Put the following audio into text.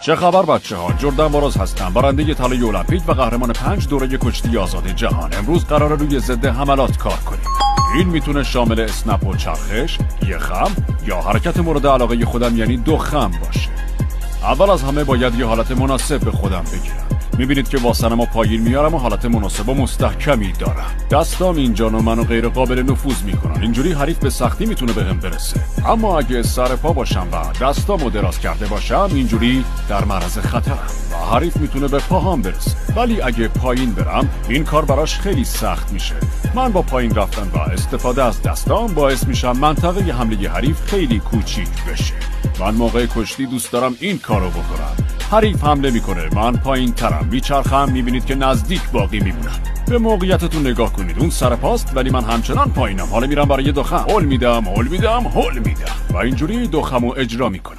چه خبر بچه ها؟ جردن باراز هستم، برنده طلای المپیک و قهرمان 5 دوره کشتی آزاد جهان. امروز قراره روی ضد حملات کار کنیم. این میتونه شامل اسنپ و چرخش، یه خم یا حرکت مورد علاقه خودم یعنی 2 خم باشه. اول از همه باید یه حالت مناسب به خودم بگیرم. میبینید که واسنمو پایین میارم و حالت مناسب و مستحکمی دارم. دستام اینجا و منو غیر قابل نفوذ میکنن، اینجوری حریف به سختی میتونه بهم برسه. اما اگه سر پا باشم و دستامو دراز کرده باشم، اینجوری در معرض خطرم و حریف میتونه به پاهام برسه. ولی اگه پایین برم، این کار براش خیلی سخت میشه. من با پایین رفتن و استفاده از دستام باعث میشم منطقه حمله حریف خیلی کوچیک بشه. من موقع کشتی دوست دارم این کارو بکنم. حریف حمله میکنه، من پایین ترم، میچرخم، میبینید که نزدیک باقی میمونم. به موقعیتتون نگاه کنید، اون سر پاست ولی من همچنان پایینم. حالا میرم برای 2 خم، هول میدم و اینجوری 2 خمو اجرا میکنم.